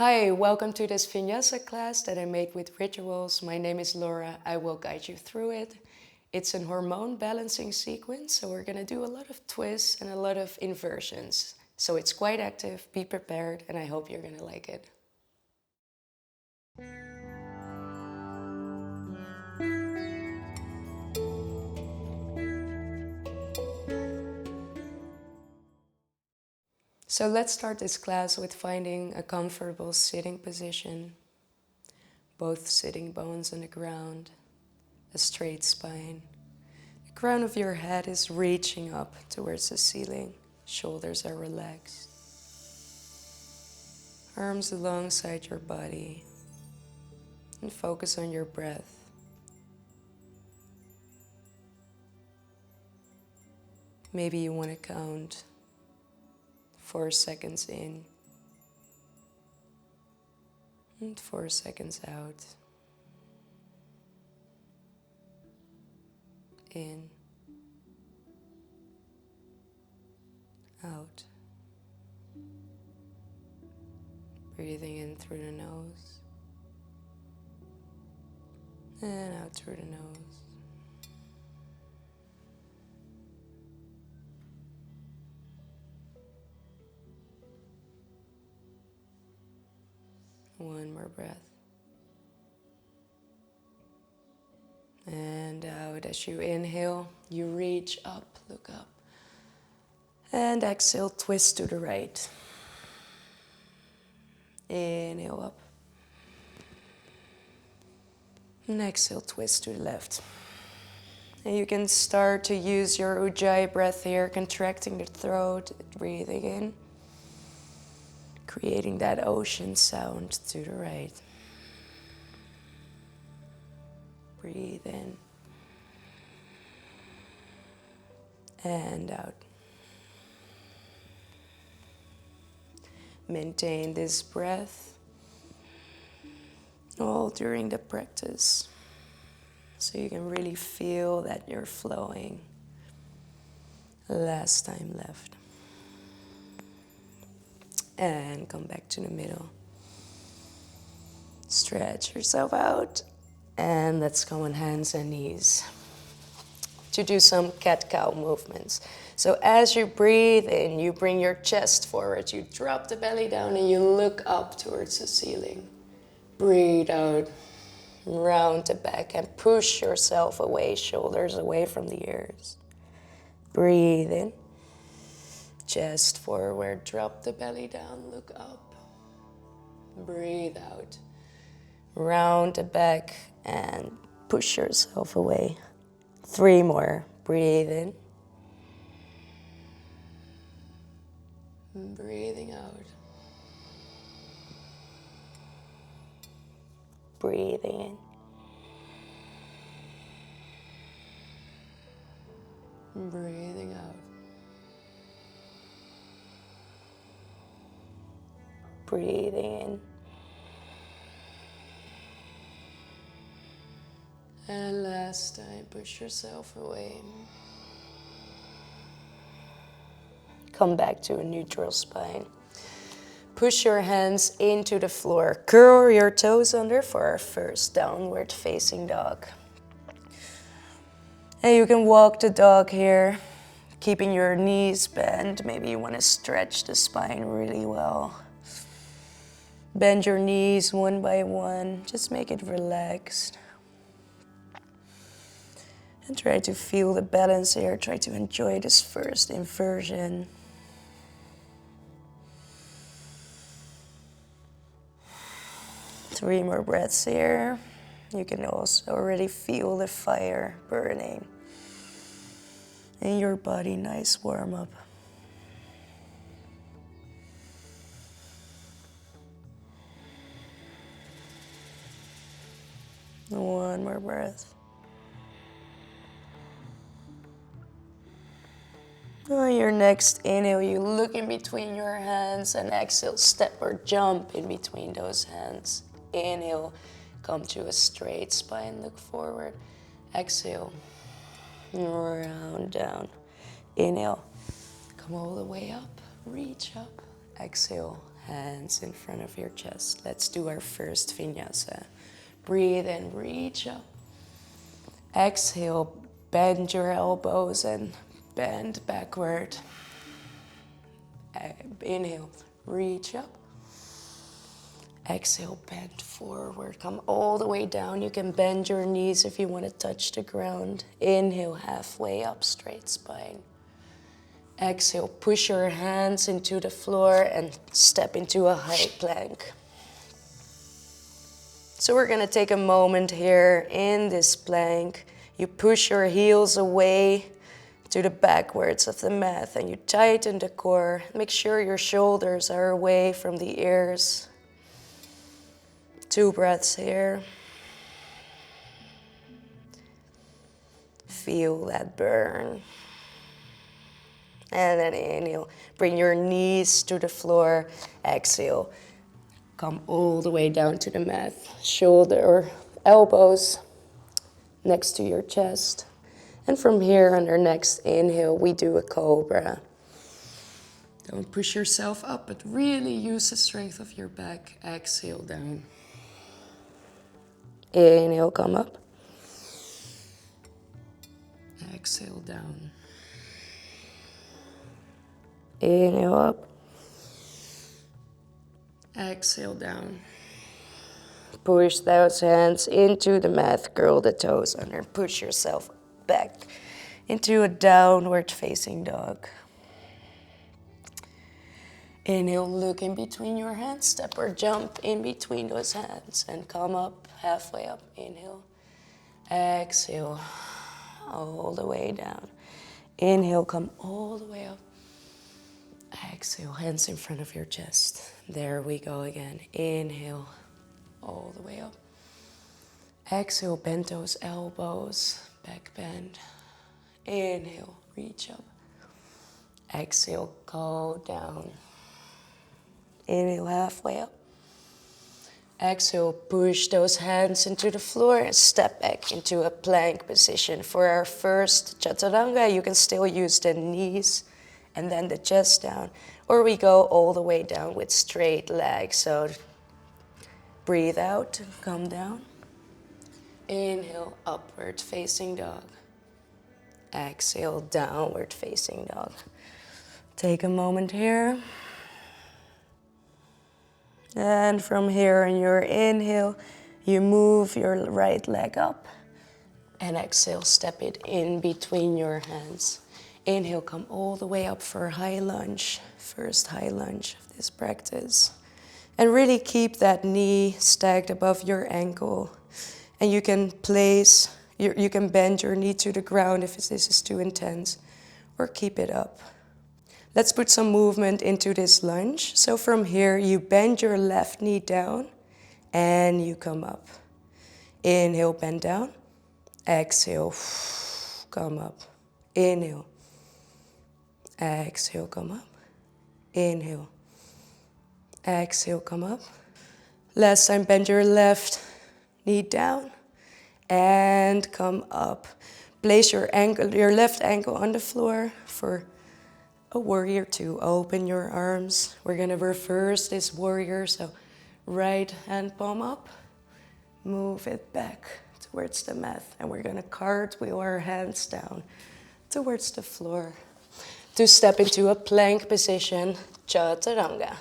Hi, welcome to this Vinyasa class that I made with rituals. My name is Laura. I will guide you through it. It's an hormone balancing sequence, so we're gonna do a lot of twists and a lot of inversions. So it's quite active, be prepared, and I hope you're gonna like it. So let's start this class with finding a comfortable sitting position. Both sitting bones on the ground, a straight spine. The crown of your head is reaching up towards the ceiling. Shoulders are relaxed. Arms alongside your body. And focus on your breath. Maybe you want to count 4 seconds in and 4 seconds out. In, out. Breathing in through the nose and out through the nose. One more breath. And out. As you inhale, you reach up, look up. And exhale, twist to the right. Inhale up. And exhale, twist to the left. And you can start to use your Ujjayi breath here, contracting the throat, breathing in. Creating that ocean sound to the right. Breathe in. And out. Maintain this breath all during the practice. So you can really feel that you're flowing. Last time left. And come back to the middle. Stretch yourself out. And let's go on hands and knees to do some cat-cow movements. So as you breathe in, you bring your chest forward. You drop the belly down and you look up towards the ceiling. Breathe out. Round the back and push yourself away, shoulders away from the ears. Breathe in. Chest forward, drop the belly down, look up. Breathe out. Round the back and push yourself away. 3 more. Breathe in. Breathing out. Breathing in. Breathing out. Breathing in. And last time, push yourself away. Come back to a neutral spine. Push your hands into the floor. Curl your toes under for our first downward facing dog. And you can walk the dog here, keeping your knees bent. Maybe you want to stretch the spine really well. Bend your knees one by one. Just make it relaxed. And try to feel the balance here. Try to enjoy this first inversion. Three more breaths here. You can also already feel the fire burning in your body. Nice warm up. One more breath. On your next inhale, you look in between your hands, and exhale, step or jump in between those hands. Inhale, come to a straight spine, look forward. Exhale, round down. Inhale, come all the way up, reach up. Exhale, Hands in front of your chest. Let's do our first vinyasa. Breathe and reach up. Exhale, bend your elbows and bend backward. Inhale, reach up. Exhale, bend forward. Come all the way down. You can bend your knees if you want to touch the ground. Inhale, halfway up, straight spine. Exhale, push your hands into the floor and step into a high plank. So we're going to take a moment here in this plank. You push your heels away to the backwards of the mat and you tighten the core. Make sure your shoulders are away from the ears. 2 breaths here. Feel that burn. And then inhale. Bring your knees to the floor. Exhale. Come all the way down to the mat. Shoulder or elbows next to your chest. And from here, on our next inhale, we do a Cobra. Don't push yourself up, but really use the strength of your back. Exhale down. Inhale, come up. Exhale down. Inhale up. Exhale down. Push those hands into the mat. Curl the toes under. Push yourself back into a downward facing dog. Inhale, look in between your hands. Step or jump in between those hands and come up, halfway up. Inhale. Exhale, all the way down. Inhale, come all the way up. Exhale, hands in front of your chest. There we go again. Inhale, all the way up. Exhale, bend those elbows, back bend. Inhale, reach up. Exhale, go down. Inhale, halfway up. Exhale, push those hands into the floor and step back into a plank position. For our first Chaturanga, you can still use the knees and then the chest down. Or we go all the way down with straight legs. So breathe out, come down. Inhale, upward facing dog. Exhale, downward facing dog. Take a moment here. And from here on your inhale, you move your right leg up. And exhale, step it in between your hands. Inhale, come all the way up for a high lunge. First high lunge of this practice. And really keep that knee stacked above your ankle. And you can place, you can bend your knee to the ground if this is too intense. Or keep it up. Let's put some movement into this lunge. So from here, you bend your left knee down and you come up. Inhale, bend down. Exhale, come up. Inhale. Exhale, come up. Inhale. Exhale, come up. Last time, bend your left knee down and come up. Place your left ankle on the floor for a warrior 2. Open your arms. We're going to reverse this warrior. So right hand palm up. Move it back towards the mat. And we're going to cartwheel our hands down towards the floor to step into a plank position, Chaturanga.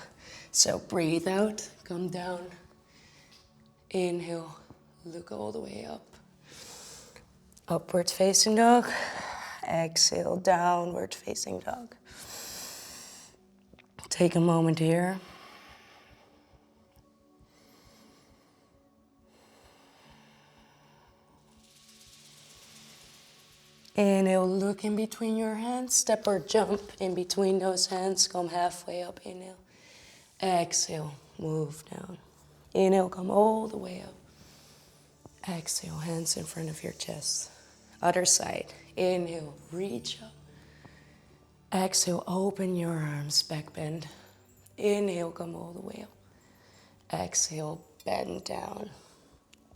So breathe out, come down. Inhale, look all the way up. Upward facing dog. Exhale, downward facing dog. Take a moment here. Inhale, look in between your hands. Step or jump in between those hands. Come halfway up. Inhale. Exhale, move down. Inhale, come all the way up. Exhale, hands in front of your chest. Other side. Inhale, reach up. Exhale, open your arms, back bend. Inhale, come all the way up. Exhale, bend down.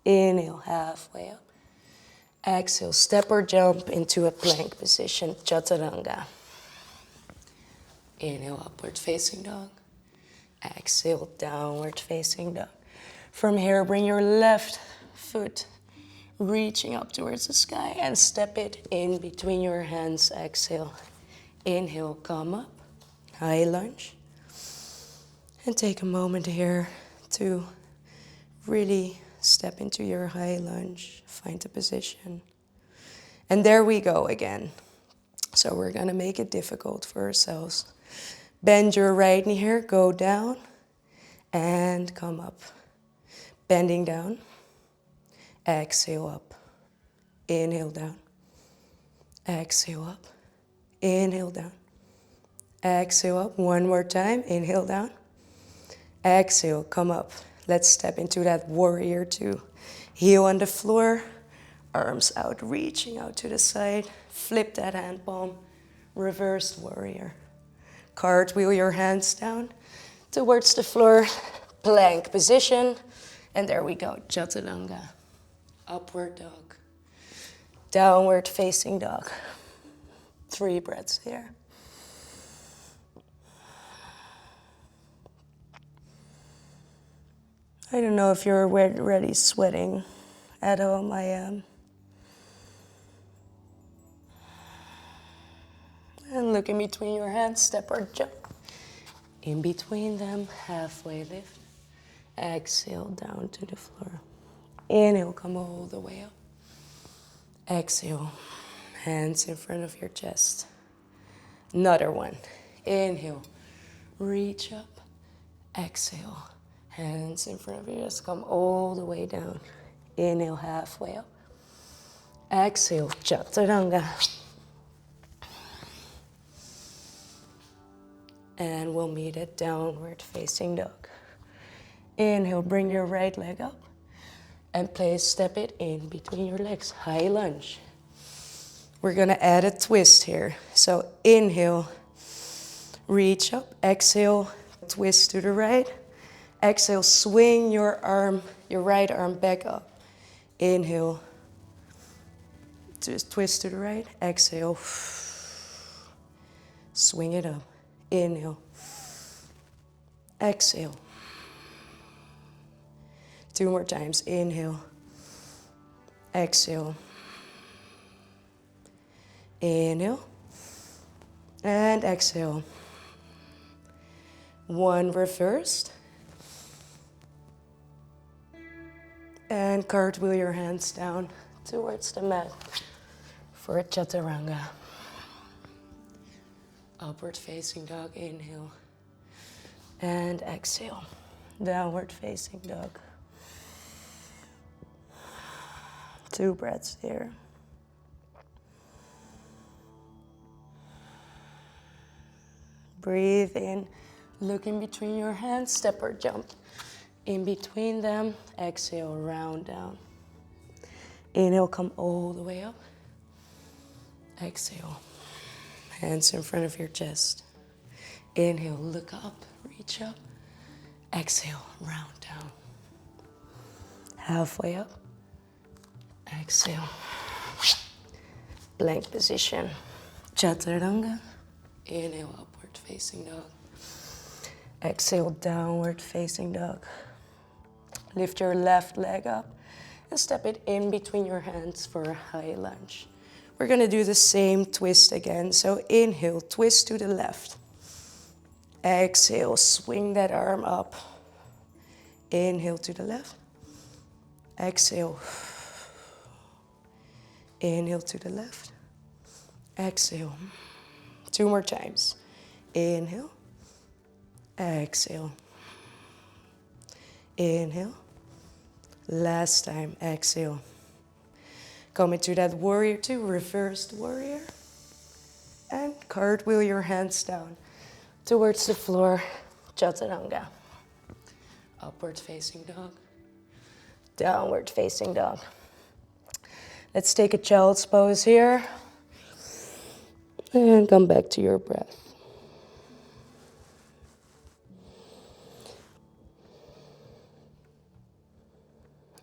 Inhale, halfway up. Exhale, step or jump into a plank position, Chaturanga. Inhale, upward facing dog. Exhale, downward facing dog. From here, bring your left foot reaching up towards the sky and step it in between your hands. Exhale. Inhale, come up. High lunge. And take a moment here to really step into your high lunge. Find the position. And there we go again. So we're going to make it difficult for ourselves. Bend your right knee here, go down and come up. Bending down. Exhale up. Inhale down. Exhale up. Inhale down. Exhale up. One more time. Inhale down. Exhale, come up. Let's step into that warrior two. Heel on the floor. Arms out, reaching out to the side. Flip that hand palm. Reversed warrior. Cartwheel your hands down towards the floor. Plank position. And there we go. Chaturanga. Upward dog. Downward facing dog. 3 breaths here. I don't know if you're already sweating. At home, I am. And look in between your hands, step or jump. In between them, halfway lift. Exhale down to the floor. Inhale, come all the way up. Exhale, hands in front of your chest. Another one. Inhale, reach up. Exhale, hands in front of your chest. Come all the way down. Inhale, halfway up. Exhale, Chaturanga. And we'll meet at downward facing dog. Inhale, bring your right leg up. And step it in between your legs. High lunge. We're going to add a twist here. So inhale, reach up. Exhale, twist to the right. Exhale, swing your right arm back up. Inhale, twist to the right. Exhale, swing it up. Inhale, exhale. 2 more times. Inhale, exhale. Inhale, and exhale. 1 reversed. And cartwheel your hands down towards the mat for a Chaturanga. Upward facing dog, inhale. And exhale. Downward facing dog. 2 breaths here. Breathe in. Look in between your hands. Step or jump. In between them. Exhale, round down. Inhale, come all the way up. Exhale. Hands in front of your chest. Inhale, look up, reach up. Exhale, round down. Halfway up. Exhale. Plank position. Chaturanga. Inhale, upward facing dog. Exhale, downward facing dog. Lift your left leg up and step it in between your hands for a high lunge. We're going to do the same twist again. So inhale, twist to the left. Exhale, swing that arm up. Inhale to the left. Exhale. Inhale to the left. Exhale. 2 more times. Inhale. Exhale. Inhale. Last time. Exhale. Come into that warrior two, reversed warrior. And cartwheel your hands down towards the floor. Chaturanga. Upward facing dog. Downward facing dog. Let's take a child's pose here. And come back to your breath.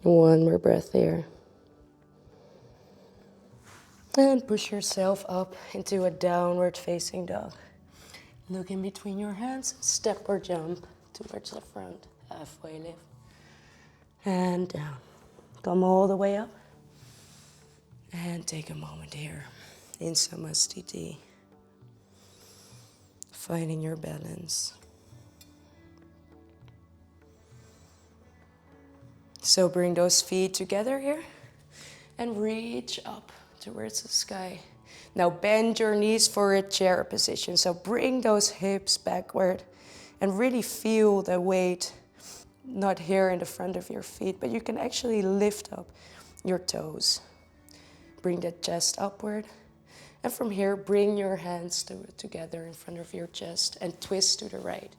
One more breath here. And push yourself up into a downward facing dog. Look in between your hands, step or jump towards the front. Halfway lift. And down. Come all the way up. And take a moment here in Samasthiti. Finding your balance. So bring those feet together here and reach up towards the sky. Now bend your knees for a chair position. So bring those hips backward and really feel the weight, not here in the front of your feet, but you can actually lift up your toes. Bring the chest upward. And from here, bring your hands together in front of your chest and twist to the right.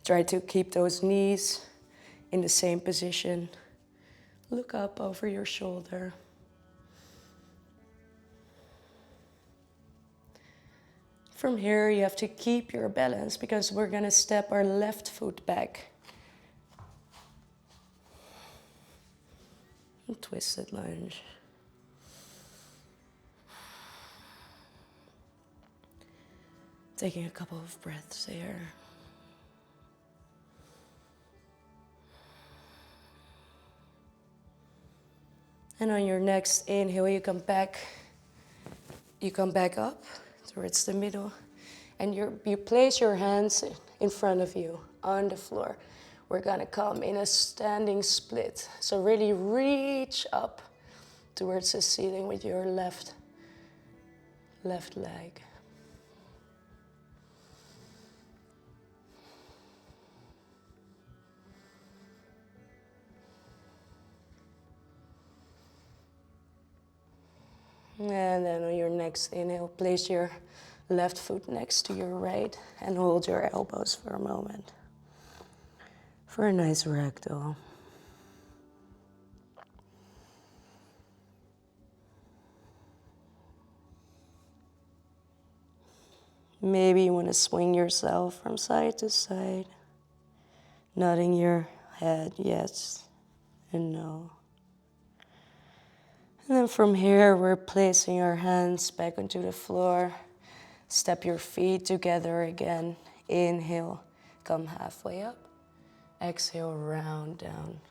Try to keep those knees in the same position. Look up over your shoulder. From here, you have to keep your balance because we're going to step our left foot back. And twisted lunge. Taking a couple of breaths here. And on your next inhale, you come back up towards the middle. And you place your hands in front of you on the floor. We're gonna come in a standing split. So really reach up towards the ceiling with your left leg. And then on your next inhale, place your left foot next to your right and hold your elbows for a moment for a nice ragdoll. Maybe you want to swing yourself from side to side, nodding your head yes and no. And then from here, we're placing our hands back onto the floor. Step your feet together again. Inhale, come halfway up. Exhale, round down.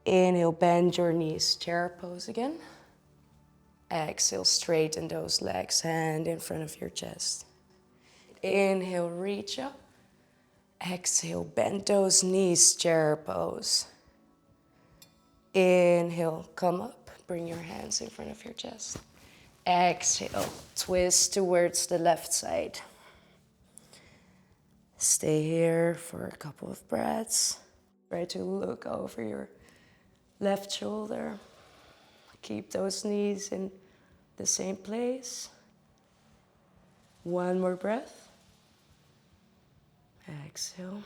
Inhale, bend your knees, chair pose again. Exhale, straighten those legs, hand in front of your chest. Inhale, reach up. Exhale, bend those knees, chair pose. Inhale, come up. Bring your hands in front of your chest. Exhale, twist towards the left side. Stay here for a couple of breaths. Try to look over your left shoulder. Keep those knees in the same place. One more breath. Exhale.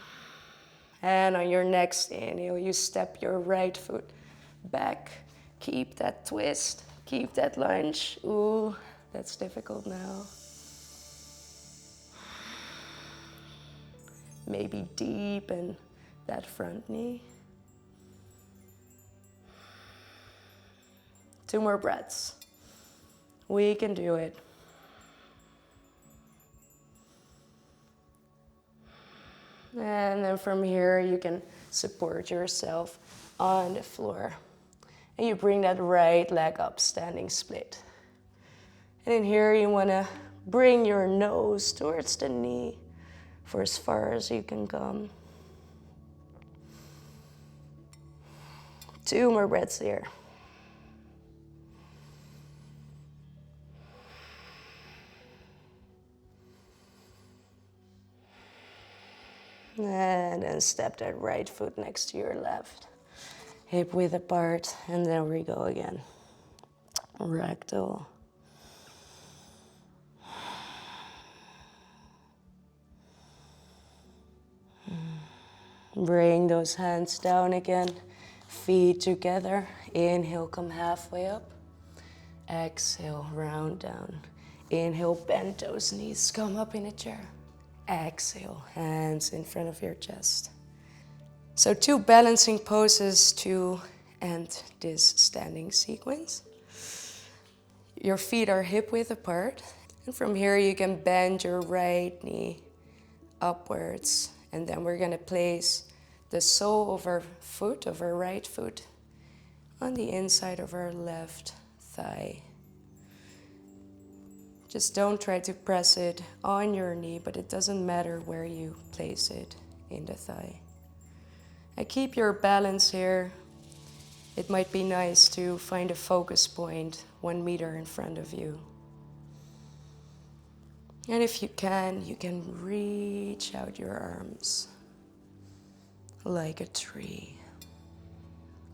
And on your next inhale, you step your right foot back. Keep that twist, keep that lunge. Ooh, that's difficult now. Maybe deepen that front knee. 2 more breaths. We can do it. And then from here, you can support yourself on the floor. And you bring that right leg up, standing split. And in here, you want to bring your nose towards the knee for as far as you can come. 2 more breaths here. And then step that right foot next to your left. Hip width apart, and there we go again. Ragdoll. Bring those hands down again. Feet together. Inhale, come halfway up. Exhale, round down. Inhale, bend those knees, come up in a chair. Exhale, hands in front of your chest. So 2 balancing poses to end this standing sequence. Your feet are hip width apart. And from here you can bend your right knee upwards. And then we're gonna place the sole of our foot, of our right foot, on the inside of our left thigh. Just don't try to press it on your knee, but it doesn't matter where you place it in the thigh. And keep your balance here. It might be nice to find a focus point 1 meter in front of you. And if you can reach out your arms like a tree.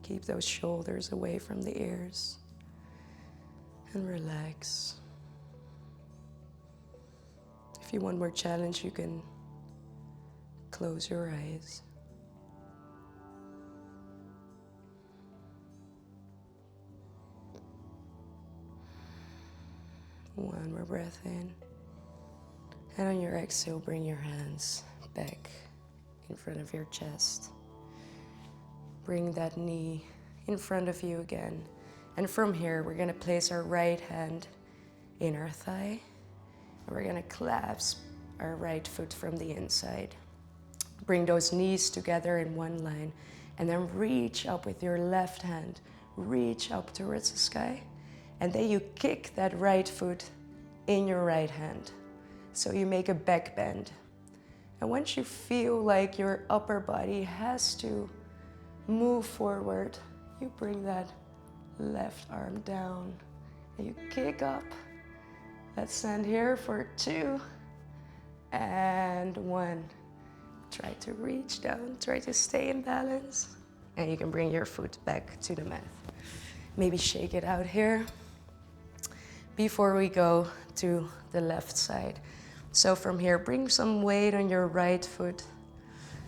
Keep those shoulders away from the ears and relax. If you want more challenge, you can close your eyes. One more breath in. And on your exhale, bring your hands back in front of your chest. Bring that knee in front of you again. And from here, we're gonna place our right hand in our thigh. And we're gonna clasp our right foot from the inside. Bring those knees together in one line. And then reach up with your left hand. Reach up towards the sky. And then you kick that right foot in your right hand. So you make a back bend. And once you feel like your upper body has to move forward, you bring that left arm down and you kick up. Let's stand here for 2 and 1. Try to reach down, try to stay in balance. And you can bring your foot back to the mat. Maybe shake it out here before we go to the left side. So from here, bring some weight on your right foot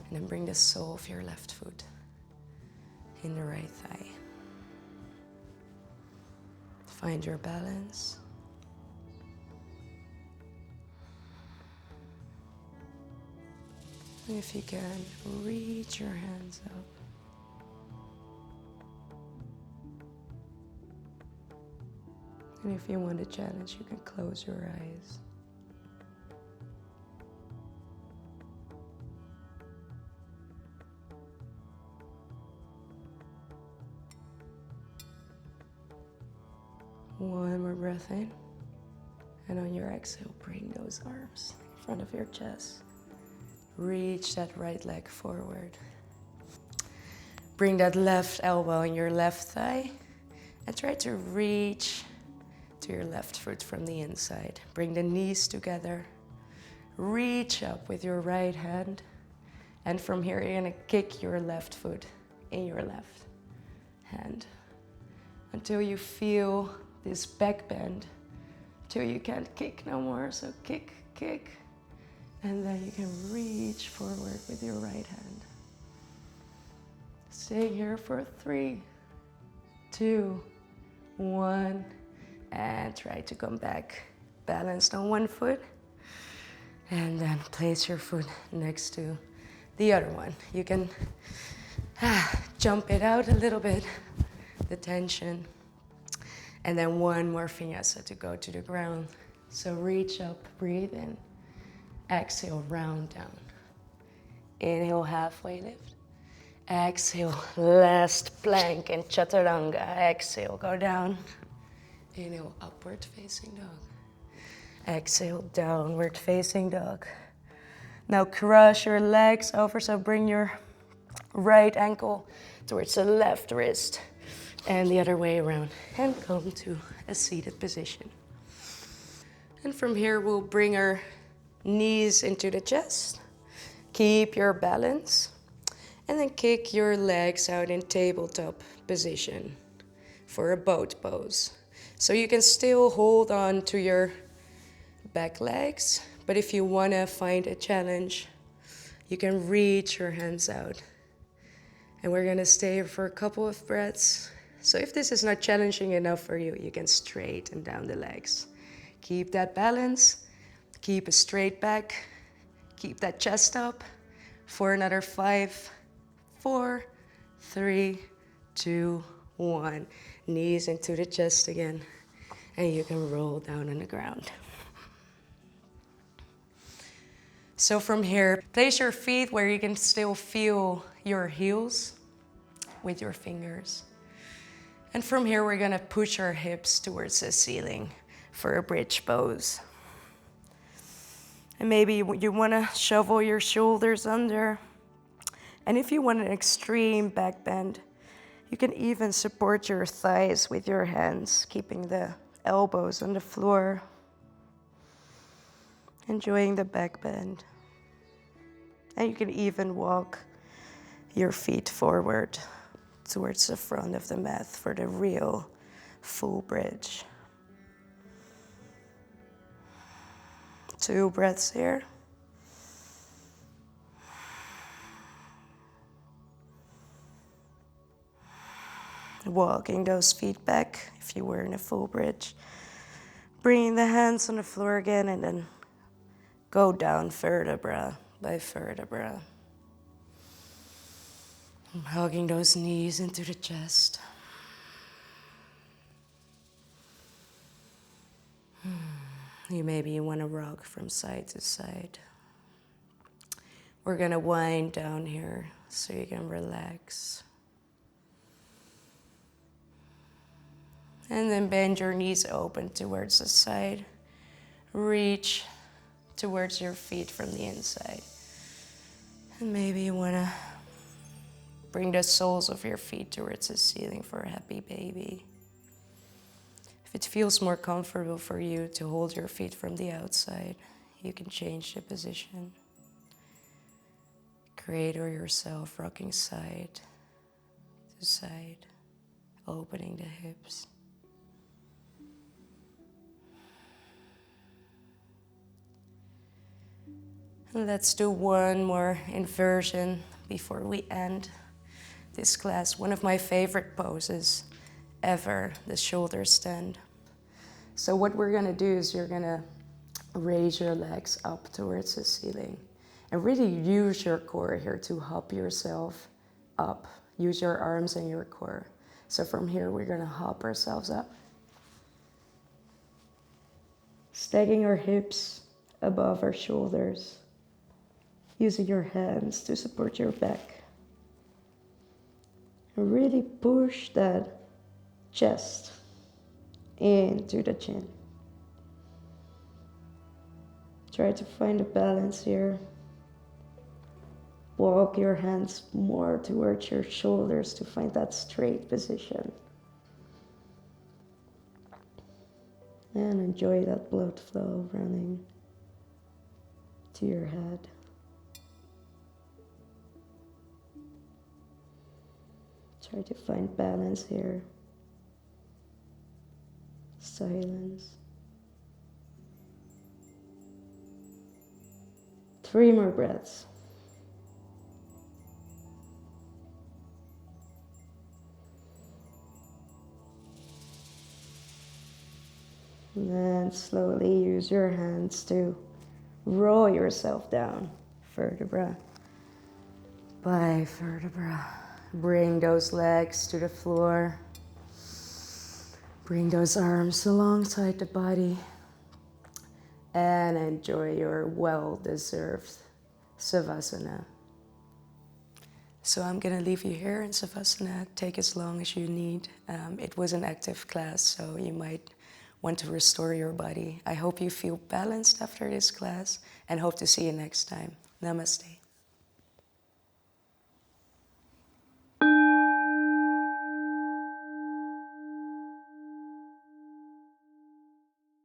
and then bring the sole of your left foot in the right thigh. Find your balance. And if you can, reach your hands up. And if you want a challenge, you can close your eyes. One more breath in. And on your exhale, bring those arms in front of your chest. Reach that right leg forward. Bring that left elbow on your left thigh and try to reach to your left foot from the inside. Bring the knees together. Reach up with your right hand. And from here, you're gonna kick your left foot in your left hand until you feel this back bend, till you can't kick no more. So kick, kick. And then you can reach forward with your right hand. Staying here for 3, 2, 1. And try to come back balanced on one foot. And then place your foot next to the other one. You can jump it out a little bit, the tension. And then one more vinyasa to go to the ground. So reach up, breathe in. Exhale, round down. Inhale, halfway lift. Exhale, last plank in Chaturanga. Exhale, go down. Inhale, upward facing dog. Exhale, downward facing dog. Now cross your legs over, so bring your right ankle towards the left wrist and the other way around. And come to a seated position. And from here, we'll bring our knees into the chest. Keep your balance. And then kick your legs out in tabletop position for a boat pose. So you can still hold on to your back legs, but if you want to find a challenge, you can reach your hands out. And we're going to stay here for a couple of breaths. So if this is not challenging enough for you, you can straighten down the legs. Keep that balance, keep a straight back, keep that chest up for another 5, 4, 3, 2, 1. Knees into the chest again. And you can roll down on the ground. So from here, place your feet where you can still feel your heels with your fingers. And from here, we're gonna push our hips towards the ceiling for a bridge pose. And maybe you wanna shovel your shoulders under. And if you want an extreme back bend, you can even support your thighs with your hands, keeping the elbows on the floor. Enjoying the back bend. And you can even walk your feet forward towards the front of the mat for the real full bridge. 2 breaths here. Walking those feet back if you were in a full bridge. Bringing the hands on the floor again and then go down vertebra by vertebra. Hugging those knees into the chest. Maybe you want to rock from side to side. We're going to wind down here so you can relax. And then bend your knees open towards the side. Reach towards your feet from the inside. And maybe you want to bring the soles of your feet towards the ceiling for a happy baby. If it feels more comfortable for you to hold your feet from the outside, you can change the position. Cradle yourself, rocking side to side, opening the hips. And let's do one more inversion before we end this class. One of my favorite poses ever, the shoulder stand. So what we're gonna do is you're gonna raise your legs up towards the ceiling and really use your core here to hop yourself up. Use your arms and your core. So from here, we're gonna hop ourselves up. Stacking our hips above our shoulders. Using your hands to support your back. And really push that chest into the chin. Try to find a balance here. Walk your hands more towards your shoulders to find that straight position. And enjoy that blood flow running to your head. Try to find balance here. Silence. 3 more breaths. And then slowly use your hands to roll yourself down, vertebra by vertebra. Bring those legs to the floor. Bring those arms alongside the body. And enjoy your well-deserved Savasana. So I'm gonna leave you here in Savasana. Take as long as you need. It was an active class, so you might want to restore your body. I hope you feel balanced after this class and hope to see you next time. Namaste.